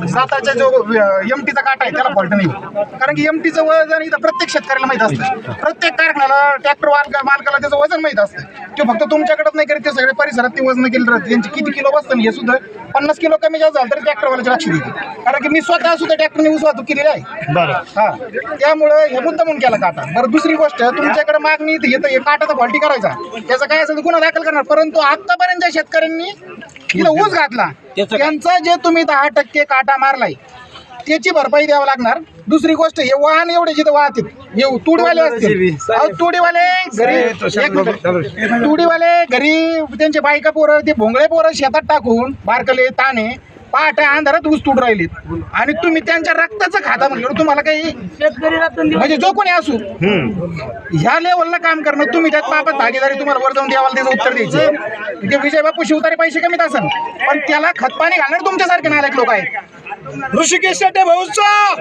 साताच्या जो एमटीचा काटा आहे त्याला फॉल्ट नाही, कारण की एमटीचं वजन इथं प्रत्येक शेतकऱ्याला माहित असतं, प्रत्येक कारखान्याला ट्रॅक्टर मालकाला त्याचं वजन माहित असतं. ते फक्त तुमच्याकडेच नाही करत, ते सगळे परिसरात ते वजन केलं राहते. त्यांचे किती किलो बसतं हे सुद्धा 50 किलो कमी जास्त झालं तरी ट्रॅक्टरवाल्याचे लक्ष देते, कारण की मी स्वतः सुद्धा ट्रॅक्टरने ऊस वाहतूक केलेली आहे. हा, त्यामुळे हे मुद्दा म्हणून केला काटा. बरं, दुसरी गोष्ट, तुमच्याकडे मागणी येतं काटाचा फॉल्टी करायचा, त्याचा काय असेल गुन्हा दाखल करणार. परंतु आतापर्यंत ज्या शेतकऱ्यांनी तिला ऊस घातला त्यांचा जे तुम्ही 10% काटा मारलाय त्याची भरपाई द्यावं लागणार. दुसरी गोष्ट, हे वाहन एवढे जिथे वाहतील, हे तुडीवाले असतील, तुडीवाले घरी त्यांचे बायका पोरं ते भोंगळे पोरं शेतात टाकून बारकले ताणे पहाटे अंधारात ऊस तुड राहिलेत, आणि तुम्ही त्यांच्या रक्ताचं खाता म्हणलं तुम्हाला काही म्हणजे जो कोणी असू ह्या लेवलला काम करणं, तुम्ही त्यात पापात भागीदारी तुम्हाला वर जाऊन द्यावाला त्याचं उत्तर द्यायचं. ते विजय बापू शिवतारे पैसे कमीत असेल, पण त्याला खतपाणी घालणार तुमच्यासारखे नालायक लोक आहेत. ऋषिकेश शेट्टे भाऊचा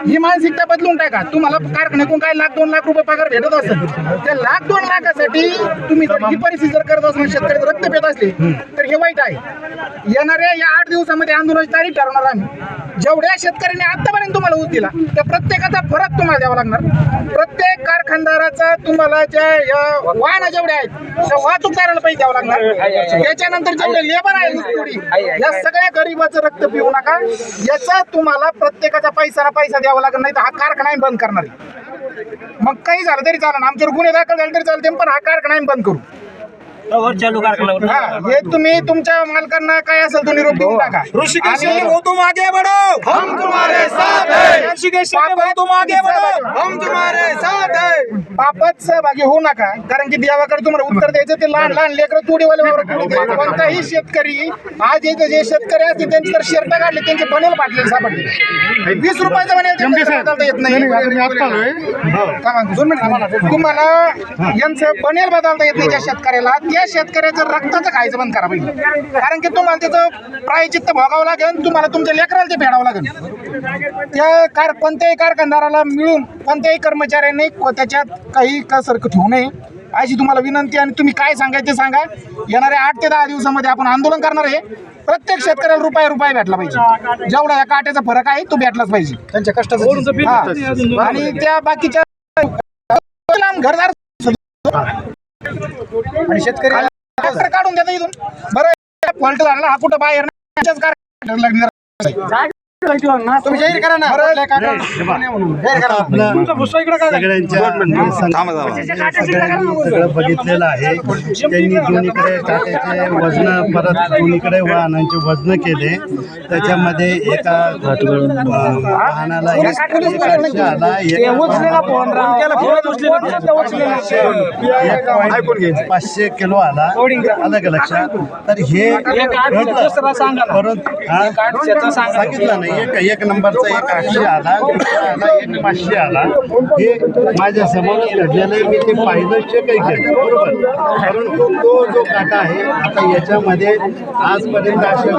ही मानसिकता बदलून टाका. तुम्हाला कारखान्यातून काय 1,00,000-2 लाख रुपये पगार भेटत असेल, त्या 1,00,000-2 लाखासाठी तुम्ही जर ही परिस्थिती जर करत असणार, शेतकरी रक्त पेत असले तर हे वाईट आहे. येणाऱ्या या 8 दिवसामध्ये आंदोलनाची तारीख ठरवणार आम्ही. जेवढ्या शेतकऱ्यांनी आतापर्यंत तुम्हाला ऊस दिला त्या प्रत्येकाचा फरक तुम्हाला द्यावा लागणार. प्रत्येक कारखानदाराचा तुम्हाला ज्या वाहन जेवढे आहेत त्या वाहतूकदाराला पैसे द्यावं लागणार. त्याच्यानंतर जेवढे लेबर आहे या सगळ्या गरीबाचं रक्त पिऊ नका. याचा तुम्हाला प्रत्येकाचा पैसा द्यावा लागणार, नाही तर हा कारखाना बंद करणार आहे. मग काही झालं तरी चालेल, आमच्यावर गुन्हे दाखल झाले तरी चालते, पण हा कारखाना बंद करू. चालू कारखाना हे तुम्ही तुमच्या मालकांना काय असेल तो निरोप देऊन टाका. ऋषिकेश शेट्टे भाऊ तुम आगे बढ़ो, हम तुम्हारे साथ हैं. ऋषिकेश शेट्टे भाऊ तुम आगे बढ़ो, हम तुम्हारे साथ हैं. पापात सहभागी होऊ नका, कारण की देवाकडे तुम्हाला उत्तर द्यायचं ते लहान लहान लेकरं तुडीवाले वावर. कोणताही शेतकरी आज इथे जे शेतकरी असतील त्यांची तर शर्ट काढले, त्यांचे बनेल फाटले सापडले. 20 रुपयाचं बनेल येत नाही. तुम्हाला यांचं बनेल बदलता येत नाही. ज्या शेतकऱ्याला त्या शेतकऱ्याचं रक्ताचं खायचं बंद करा पाहिजे, कारण की तुम्हाला त्याचं प्रायचित्त भोगावं लागेल, तुम्हाला तुमच्या लेकराला ते फेडावं लागेल. त्या कोणत्याही कारखानदाराला मिळून कोणत्याही कर्मचाऱ्यांनी त्याच्यात काही कसर ठेवू नये अशी तुम्हाला विनंती. आणि तुम्ही काय सांगायचे सांगा. येणाऱ्या 8 ते 10 दिवसामध्ये आपण आंदोलन करणार आहे. प्रत्येक शेतकऱ्याला रुपया भेटला पाहिजे. जेवढा या काट्याचा फरक आहे तो भेटलाच पाहिजे त्यांच्या कष्टाचा. आणि त्या बाकीच्या घरदार आणि शेतकरी काढून देता इथून. बरं, फॉल्ट झाला हा कुठं बाहेर तुम्ही जाहीर करा ना. सगळं बघितलेलं आहे. त्यांनी दोन्हीकडे काट्याचे वजन परत दोन्हीकडे वाहनांचे वजन केले. त्याच्यामध्ये एका वाहनाला 500 किलो आला. अलग लक्षात. तर हे परत सांगितलं नाही. एक नंबरचा 800 आला, 500 आला. हे माझ्या समोरच घडलेलं आहे. मी ते पाहिलं चेकही केलं, बरोबर. परंतु तो जो काटा आहे आता याच्यामध्ये आजपर्यंत अशा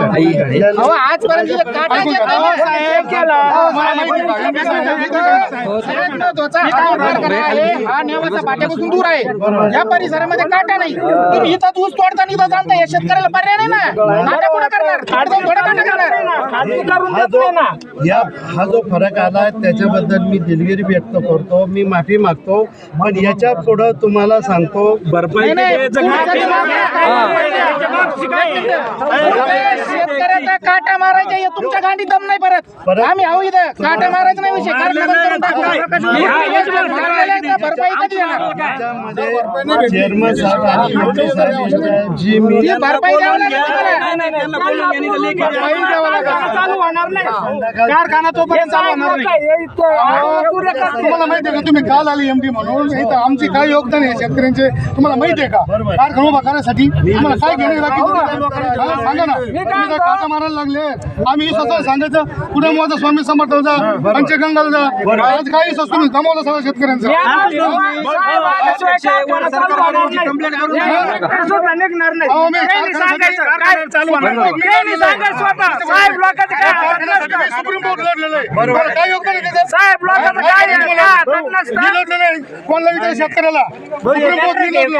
पाट्यापासून दूर आहे. या परिसरामध्ये काटा नाही. तुम्ही इथं ऊस तोडता इथं जाणता. या शेतकऱ्याला पर्याय नाही ना. काटा कुठं करणार? थोडा काटा करणार. हा जो फरक आला त्याच्याबद्दल मी दिलगिरी व्यक्त करतो. मी माफी मागतो. पण याच्या पुढं तुम्हाला सांगतो भरपाई शेतकऱ्याचा काटा मारायचा हे तुमच्या गांडी दम नाही. परत आम्ही आहो इथं काटा मारायचा नाही विषय. भरपाई कधी येणार? चेअरमन साहेब आणि जी मी भरपाई द्यावं कारखाना तोपर्यंत चालू होणार नाही. तुम्हाला माहिती आहे का तुम्ही काल आले एमडी म्हणून इथं आमचे काय योगदान आहे शेतकऱ्यांचे तुम्हाला माहिती आहे का? कारखाना उभा करण्यासाठी तुम्हाला काय घेणे सांगा ना. तुम्ही काय काटा मारायला लागले. आम्ही स्वतः सांगायचं कुठे मोठा स्वामी समर्थांचा पंचगंगाचा आज काही तुम्ही जमवलं सगळं शेतकऱ्यांचं. सुप्रीम कोर्ट लढलेलं आहे. बरं, काय योगदान आहे त्याचं? साहेब लोकांचं काय आहे? काय हातात नसतं. मी लढलेलं आहे. कोणाला विचार शेतकऱ्याला सुप्रीम कोर्ट मी लढलो.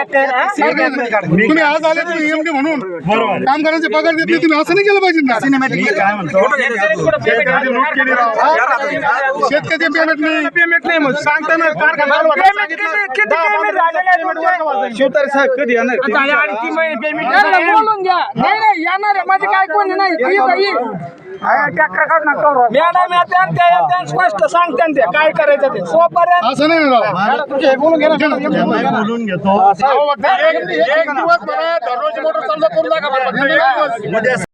तुम्ही आज आले तुम्ही EMD म्हणून कामगारांचे पगार देत नाही, तुम्ही असं नाही केलं पाहिजे ना. सिनेमॅटिक काय म्हणतो शेतकऱ्याची लूट केली राव. शेतकऱ्याचे पेमेंट नाही. पेमेंट नाही मग सांगताना कारखाना पेमेंट किती पेमेंट झालेलं आहे तुमचे? शिवतारे साहेब कधी येणार झाले 3.5 महिने पेमेंट बोलून घ्या. नाही नाही येणार आहे माझे काय कोणी नाही ती बाई मॅडम त्या स्पष्ट सांगते ते काय करायचं ते सोपर्यंत असं नाही ना राव. बोलून घ्या ना. त्यांना बोलून घेतो. एक दिवस मला दररोज मोटर चालू करू नका मला. उद्या